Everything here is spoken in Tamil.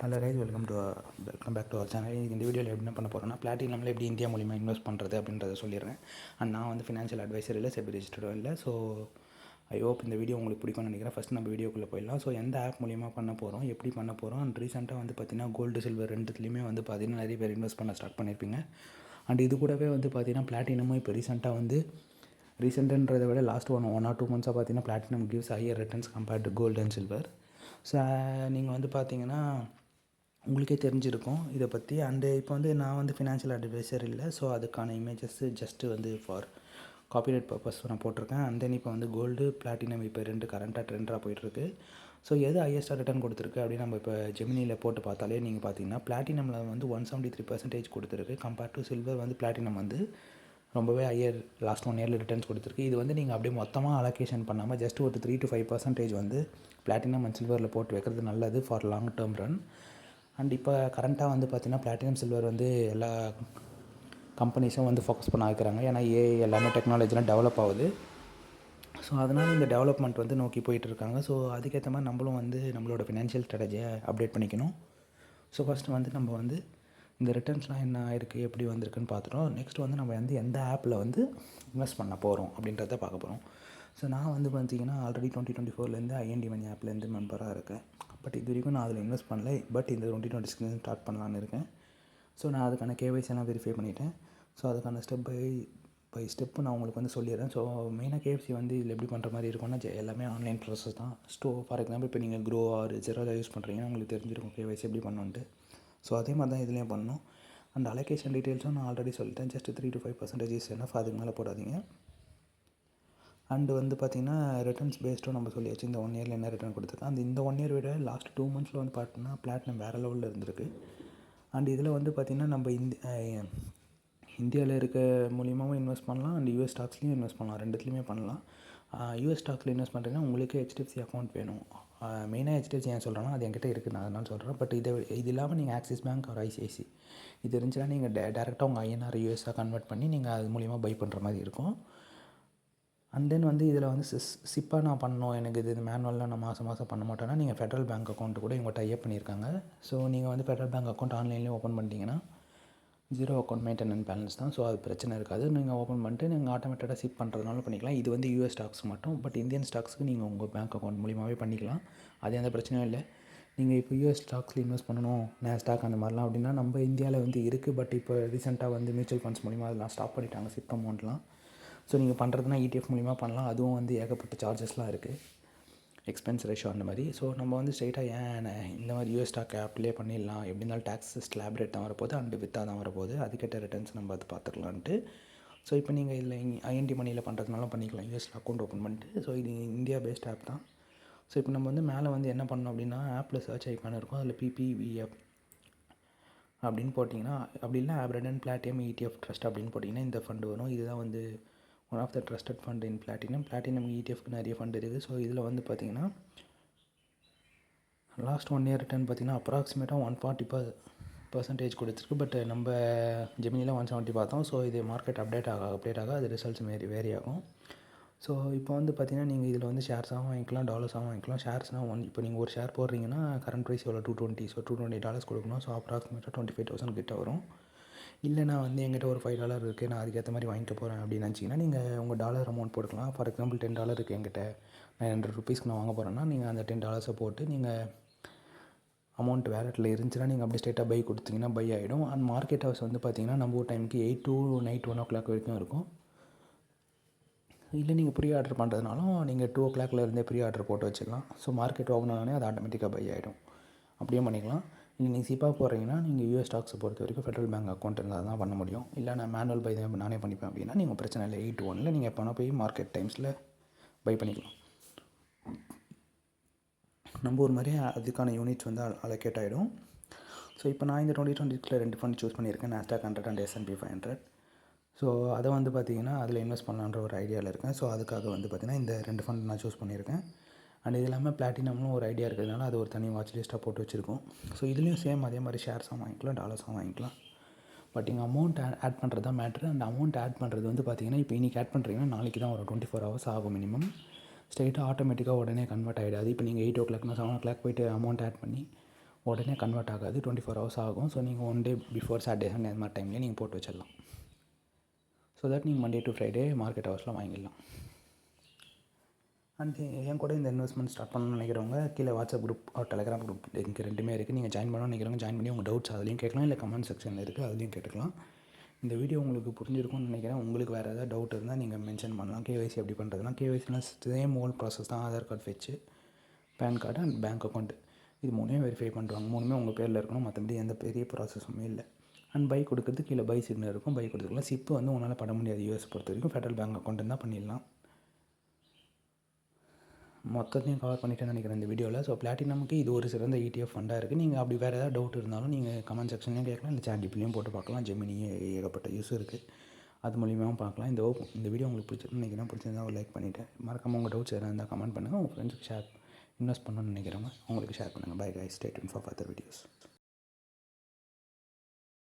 Hello guys, welcome back to our channel. இந்த வீடியோவில் என்ன பண்ண போகிறோம்னா, பிளாட்டினமில் எப்படி இந்தியா மூலிமா இன்வெஸ்ட் பண்ணுறது அப்படின்றத சொல்லிடுறேன். அண்ட் நான் வந்து ஃபினான்ஷியல் அட்வைசர் இல்லை, செபி ரெஜிஸ்டர்டும் இல்லை. ஸோ ஐ ஹோப் இந்த வீடியோ உங்களுக்கு பிடிக்கும்னு நினைக்கிறேன். ஃபஸ்ட் நம்ம வீடியோக்குள்ளே போயிடலாம். ஸோ எந்த ஆப் மூலிமா பண்ண போகிறோம், எப்படி பண்ண போகிறோம். அண்ட் ரீசெண்டாக வந்து பார்த்திங்கன்னா கோல்டு சில்வர் ரெண்டுத்துலேயுமே வந்து பார்த்திங்கன்னா நிறைய பேர் இன்வெஸ்ட் பண்ண ஸ்டார்ட் பண்ணியிருப்பீங்க. அண்ட் இது கூடவே வந்து பார்த்திங்கன்னா பிளாட்டினமும் இப்போ ரீசெண்டுன்றதை விட லாஸ்ட் ஒன் ஆர் 2 மந்த்ஸாக பார்த்திங்கன்னா platinum gives higher returns compared to gold and silver. So நீங்கள் வந்து பார்த்திங்கன்னா உங்களுக்கே தெரிஞ்சிருக்கும் இதை பற்றி. அண்டு இப்போ வந்து நான் வந்து ஃபினான்ஷியல் அட்வைசர் இல்லை. ஸோ அதுக்கான இமேஜஸ்ஸு ஜஸ்ட்டு வந்து ஃபார் காப்பிரைட் பர்பஸ் நான் போட்டிருக்கேன். அண்ட் தென் இப்போ வந்து கோல்டு பிளாட்டினம் இப்போ ரெண்டு கரண்ட்டாக ட்ரெண்டாக போயிட்டுருக்கு. ஸோ எது ஹையஸ்ட்டாக ரிட்டர்ன் கொடுத்துருக்கு அப்படின்னு நம்ம இப்போ ஜெமினியில் போட்டு பார்த்தாலே நீங்கள் பார்த்தீங்கன்னா பிளாட்டினமில் வந்து 173% கொடுத்துருக்கு. கம்பேர்ட் டு சில்வர் வந்து பிளாட்டினம் வந்து ரொம்பவே ஹையர் லாஸ்ட் 1 இயரில் ரிட்டர்ன்ஸ் கொடுத்துருக்கு. இது வந்து நீங்கள் அப்படியே மொத்தமாக அலோகேஷன் பண்ணாமல் ஜஸ்ட் ஒரு 3 to 5% வந்து பிளாட்டினம் அண்ட் சில்வரில் போட்டு வைக்கிறது நல்லது for long term run. And இப்போ கரண்ட்டாக வந்து பார்த்திங்கன்னா பிளாட்டினம் சில்வர் வந்து எல்லா கம்பெனிஸும் வந்து ஃபோக்கஸ் பண்ண வைக்கிறாங்க. ஏன்னா எல்லாமே டெக்னாலஜிலாம் டெவலப் ஆகுது. ஸோ அதனால் இந்த டெவலப்மெண்ட் வந்து நோக்கி போயிட்டுருக்காங்க. ஸோ அதுக்கேற்ற மாதிரி நம்மளும் வந்து நம்மளோட ஃபினான்ஷியல் ஸ்ட்ராட்டஜியை அப்டேட் பண்ணிக்கணும். ஸோ ஃபஸ்ட்டு வந்து நம்ம வந்து இந்த ரிட்டர்ன்ஸ்லாம் என்ன ஆயிருக்கு, எப்படி வந்திருக்குன்னு பார்த்துட்டோம். நெக்ஸ்ட் வந்து நம்ம வந்து எந்த ஆப்பில் வந்து இன்வெஸ்ட் பண்ண போகிறோம் அப்படின்றத பார்க்க போகிறோம். ஸோ நான் வந்து பார்த்திங்கன்னா ஆல்ரெடி 2024 ஐஎன்டி மணி ஆப்லேருந்து மெம்பராக இருக்கேன். பட் இது வரைக்கும் நான் அதில் இன்வெஸ்ட் பண்ணல. பட் இந்த 2026 ஸ்டார்ட் பண்ணலான்னு இருக்கேன். ஸோ நான் அதுக்கான கேவைசி எல்லாம் வெரிஃபை பண்ணிவிட்டேன். ஸோ அதுக்கான ஸ்டெப் பை ஸ்டெப்பு நான் உங்களுக்கு வந்து சொல்லிடுறேன். ஸோ மெயினாக கேஎஃப்சி வந்து இதில் எப்படி பண்ணுற மாதிரி இருக்கும்னா எல்லாமே ஆன்லைன் ப்ராசஸ் தான். ஃபார் எக்ஸாம்பிள் இப்போ நீங்கள் க்ரோ ஆர் ஜெரோதா யூஸ் பண்ணுறீங்கன்னா உங்களுக்கு தெரிஞ்சிருக்கும் கேவைசி எப்படி பண்ணணுன்ட்டு. ஸோ அதே மாதிரி தான் இதுலேயும் பண்ணணும். அந்த அலோகேஷன் டீட்டெயில்ஸும் நான் ஆல்ரெடி சொல்லிட்டேன். ஜஸ்ட் 3 to 5% இஸ் என்எஃப், அதுக்கு மேலே போடாதீங்க. அண்டு வந்து பார்த்திங்கன்னா ரிட்டர்ன்ஸ் பேஸ்டும் நம்ம சொல்லியாச்சு. இந்த 1 இயரில் என்ன ரிட்டர்ன் கொடுத்துருக்கேன். அந்த இந்த 1 இயர் விட லாஸ்ட் 2 மந்த்ஸில் வந்து பார்த்தீங்கன்னா பிளாட்டினம் வேறு லெவலில் இருந்திருக்கு. அண்ட் இதில் வந்து பார்த்திங்கன்னா நம்ம இந்தியாவில் இருக்க மூலியமாகவும் இன்வெஸ்ட் பண்ணலாம். அண்ட் யூஎஸ் ஸ்டாக்ஸ்லேயும் இன்வெஸ்ட் பண்ணலாம். ரெண்டுத்துலேயுமே பண்ணலாம். யூஎஸ் ஸ்டாக்ஸில் இன்வெஸ்ட் பண்ணுறீங்கன்னா உங்களுக்கு ஹெச்டிஎஃப்சி அக்கௌண்ட் வேணும். மெயினாக ஹெச்டிஎஃப்சி ஏன் சொல்கிறேன்னா அது என்கிட்ட இருக்குது, நான் அதனால சொல்கிறேன். பட் இது இல்லாமல் நீங்கள் ஆக்சிஸ் பேங்க் ஒரு ஐசிஐசி இது இருந்துச்சுன்னா நீங்கள் டேரெக்டாக உங்கள் ஐஎன்ஆர் யூஎஸ்ஸாக கன்வெர்ட் பண்ணி நீங்கள் அது மூலிமா பை பண்ணுற மாதிரி இருக்கும். அண்ட் தென் வந்து இதில் வந்து சிப்பாக நான் பண்ணணும், எனக்கு இது மேனுவலாக நான் மாதம் பண்ண மாட்டேன்னா நீங்கள் ஃபெட்ரல் பேங்க் அக்கௌண்ட்டு கூட இவங்க டைப் பண்ணியிருக்காங்க. ஸோ நீங்கள் வந்து ஃபெட்ரல் பேங்க் அக்கௌண்ட் ஆன்லைன்லேயே ஓப்பன் பண்ணிட்டீங்கன்னா 0 அக்கௌண்ட் மெயின்டெனன்ஸ் பேலன்ஸ் தான். ஸோ அது பிரச்சனை இருக்காது. நீங்கள் ஓப்பன் பண்ணிட்டு நீங்கள் ஆட்டோமேட்டிக்காக சிப் பண்ணுறதுனால பண்ணிக்கலாம். இது வந்து யூஎஸ் ஸ்டாக்ஸ் மட்டும். பட் இந்தியன் ஸ்டாக்ஸுக்கு நீங்கள் உங்கள் பேங்க் அக்கௌண்ட் மூலியமாகவே பண்ணிக்கலாம். அது எந்த பிரச்சனையும் இல்லை. நீங்கள் இப்போ யூஎஸ் ஸ்டாக்ஸில் இன்வெஸ்ட் பண்ணணும், ஸ்டாக் அந்த மாதிரிலாம் அப்படின்னா நம்ம இந்தியாவில் வந்து இருக்குது. பட் இப்போ ரீசெண்டாக வந்து மியூச்சுவல் ஃபண்ட்ஸ் மூலிமா அதெல்லாம் ஸ்டாப் பண்ணிட்டாங்க, சிப் அமௌண்ட்லாம். ஸோ நீங்கள் பண்ணுறதுனா இடிஎஃப் மூலிமா பண்ணலாம். அதுவும் வந்து ஏகப்பட்ட சார்ஜஸ்லாம் இருக்குது, எக்ஸ்பென்ஸ் ரேஷியோ அந்த மாதிரி. ஸோ நம்ம வந்து ஸ்ட்ரெயிட்டாக இந்த மாதிரி யூஎஸ் ஸ்டாக் ஆப்லேயே பண்ணிடலாம். எப்படி இருந்தாலும் டேக்ஸ் ஸ்லாப் ரேட் தான் வரப்போகுது, அண்டு வித்தாக தான் வரப்போகுது. அதுக்கேற்ற ரிட்டர்ன்ஸ் நம்ம அது பார்த்துக்கலான்ட்டு. ஸோ இப்போ நீங்கள் இதில் ஐஎன்டி மணியில் பண்ணுறதுனால பண்ணிக்கலாம், யூஎஸ் அக்கௌண்ட் ஓப்பன் பண்ணிட்டு. ஸோ இது இந்தியா பேஸ்ட் ஆப் தான். ஸோ இப்போ நம்ம வந்து மேலே வந்து என்ன பண்ணோம் அப்படின்னா ஆப்பில் சர்ச் ஐக்கான் இருக்கும். அதில் பிபிவிஎஃப் அப்படின்னு போட்டிங்கன்னா, அப்படி இல்லை ஆப்ரடன் பிளாட்டினம் இடிஎஃப் ட்ரஸ்ட் அப்படின்னு போட்டிங்கன்னா இந்த ஃபண்டு வரும். இதுதான் வந்து one of the trusted fund in platinum இடிஎஃப்க்கு நிறைய ஃபண்ட் இருக்குது. ஸோ இதில் வந்து பார்த்திங்கன்னா லாஸ்ட் 1 இயர் ரிட்டர்ன் பார்த்திங்கன்னா அப்ராக்சிமேட்டாக 140% கொடுத்துருக்கு. பட் நம்ம ஜெமினியில் 170 பார்த்தோம். ஸோ இது மார்க்கெட் அப்டேட் ஆக அது ரிசல்ட்ஸ் வேரி ஆகும். ஸோ இப்போ வந்து பார்த்திங்கன்னா நீங்கள் இதில் வந்து ஷேர்ஸாகவும் வாங்கிக்கலாம், டாலர்ஸாகவும் வாங்கிக்கலாம். ஷேர்ஸ்னால் இப்போ நீங்கள் ஒரு ஷேர் போடுறீங்கன்னா கரண்ட் ப்ரைஸ் எவ்வளோ $220. ஸோ $220 கொடுக்கணும். ஸோ அப்ராக்சிமேட்டாக 25,000 கிட்ட வரும். இல்லை நான் வந்து எங்கிட்ட ஒரு $5 இருக்குது, நான் அதுக்கேற்ற மாதிரி வாங்கிக்க போகிறேன் அப்படின்னு நினச்சிங்கன்னா நீங்கள் உங்கள் டாலர் அமௌண்ட் போட்டுக்கலாம். ஃபார் எக்ஸாம்பிள் $10 இருக்குது என்கிட்ட, $900 நான் வாங்க போகிறேன்னா நீங்கள் அந்த $10 போட்டு நீங்கள் அமௌண்ட் வேலெட்டில் இருந்துச்சுன்னா நீங்கள் அப்படியே ஸ்ட்ரெயிட்டாக பை கொடுத்தீங்கன்னா பை ஆகிடும். அண்ட் மார்க்கெட் ஹவர்ஸ் வந்து பார்த்திங்கன்னா நம்ம ஒரு டைமுக்கு 8 to நைட் 1 o'clock வரைக்கும் இருக்கும். இல்லை நீங்கள் ப்ரீ ஆர்டர் பண்ணுறதுனாலும் நீங்கள் 2 o'clock இருந்தே ப்ரீ ஆர்டர் போட்டு வச்சுக்கலாம். ஸோ மார்க்கெட் ஓப்பன் ஆனோடனே அது ஆட்டோமேட்டிக்காக பை ஆகிடும். அப்படியே பண்ணிக்கலாம். இல்லை நீங்கள் சிப்பாக போகிறீங்கன்னா நீங்கள் யூஎஸ் ஸ்டாக்ஸை பொறுத்த வரைக்கும் ஃபெட்ரல் பேங்க் அக்கௌண்ட் இருந்தால் தான் பண்ண முடியும். இல்லை நான் மேனுவல் பை தான் நானே பண்ணிப்பேன் அப்படின்னா நீங்கள் பிரச்சனை இல்லை. 8 to 1 நீங்கள் எப்போனா போய் மார்க்கெட் டைம்ஸில் பை பண்ணிக்கலாம். நம்ம ஒரு மாதிரி அதுக்கான யூனிட்ஸ் வந்து அலோகேட் ஆகிடும். ஸோ இப்போ நான் இந்த 2026 2 ஃபண்ட் சூஸ் பண்ணியிருக்கேன், நாஸ்டாக் 100 அண்ட் S&P 500. ஸோ அதை வந்து பார்த்திங்கன்னா அதில் இன்வெஸ்ட் பண்ணலான்ற ஒரு ஐடியாவில் இருக்கேன். ஸோ அதுக்காக வந்து பார்த்திங்கன்னா இந்த 2 ஃபண்ட் நான் சூஸ் பண்ணியிருக்கேன். அண்ட் இது இல்லாமல் பிளாட்டினம்னு ஒரு ஐடியா இருக்கிறதுனால அது ஒரு தனி வாட்ச் லிஸ்ட்டாக போட்டு வச்சுருக்கோம். ஸோ இதுலேயும் சேம் அதே மாதிரி ஷேர்ஸாக வாங்கிக்கலாம், டாலர்ஸாக வாங்கிக்கலாம். பட் இங்கே அமௌண்ட் ஆட் பண்ணுறது தான் மேட்ரு. அந்த அமௌண்ட் ஆட் பண்ணுறது வந்து பார்த்திங்கன்னா இப்போ இன்றைக்கி ஆட் பண்ணுறீங்கன்னா நாளைக்கு தான் ஒரு 24 hours ஆகும் மினிமம். ஸ்ட்ரெயிட்டாக ஆட்டோமேட்டிக்காக உடனே கன்வெர்ட் ஆகிடாது. இப்போ நீங்கள் 8 o'clock 7 o'clock போய்ட்டு அமௌண்ட் ஆட் பண்ணி உடனே கன்வெர்ட் ஆகாது, 24 ஹவர்ஸ் ஆகும். ஸோ நீங்கள் one day before Saturday Sunday அந்த மாதிரி டைம்லேயே நீங்கள் போட்டு வச்சிடலாம். ஸோ தட் நீங்கள் மண்டே டு ஃப்ரைடே மார்க்கெட் ஹவர்ஸில் வாங்கிடலாம். அண்ட் என் கூட இந்த இன்வெஸ்ட்மெண்ட் ஸ்டார்ட் பண்ணணும்னு நினைக்கிறவங்க கீழே WhatsApp group Telegram group link ரெண்டுமே இருக்குது. நீங்கள் ஜாயின் பண்ணணும்னு நினைக்கிறவங்க ஜாயின் பண்ணி உங்கள் டவுட்ஸ் அதுலேயும் கேட்கலாம், இல்லை கமெண்ட் செக்ஷனில் இருக்குது அதுலேயும் கேட்டுக்கலாம். இந்த வீடியோ உங்களுக்கு புரிஞ்சிருக்கும்னு நினைக்கிறேன். உங்களுக்கு வேறு ஏதாவது டவுட் இருந்தால் நீங்கள் மென்ஷன் பண்ணலாம். கேஒய்சி எப்படி பண்ணுறதுனா, கேஒய்சினா சேம் ஓல் ப்ராசஸ் தான். Aadhaar card fetch, PAN card and bank account இது மூணுமே வெரிஃபை பண்ணுவாங்க. மூணுமே உங்கள் பேரில் இருக்கணும், மற்றபடி எந்த பெரிய ப்ராசஸுமே இல்லை. அண்ட் பை கொடுக்குறது கீழே பை சிக்னல் இருக்கும், பை கொடுத்துக்கலாம். சிப்பு வந்து உங்களால் பண்ண முடியாது யூஎஸ் பொறுத்த வரைக்கும். ஃபெடரல் பேங்க் அக்கௌண்ட் இருந்தால் பண்ணிடலாம். மொத்தத்தையும் கவர் பண்ணிட்டேன்னு நினைக்கிறேன் இந்த வீடியோவில். ஸோ பிளாட்டினமுக்கு இது ஒரு சிறந்த ETF ஃபண்டாக இருக்குது. நீங்கள் அப்படி வேறு ஏதாவது டவுட் இருந்தாலும் நீங்கள் கமெண்ட் செக்ஷன்லேயும் கேட்கலாம், இல்லை சாட்ஜிபிலையும் போட்டு பார்க்கலாம். ஜெமினியே ஏகப்பட்ட யூஸ் இருக்குது, அது மூலியமாகவும் பார்க்கலாம். இந்த வீடியோ உங்களுக்கு பிடிச்சிருக்குன்னு நினைக்கிறேன். பிடிச்சிருந்தா ஒரு லைக் பண்ணிவிட்டேன். மறக்காமல் உங்கள் டவுட்ஸ் எதாவது இருந்தால் கமெண்ட் பண்ணுங்கள். உங்கள் ஃப்ரெண்ட்ஸுக்கு இன்வெஸ்ட் பண்ணணும்னு நினைக்கிறவங்க அவங்களுக்கு ஷேர் பண்ணுங்கள். Bye guys, stay tune for further videos.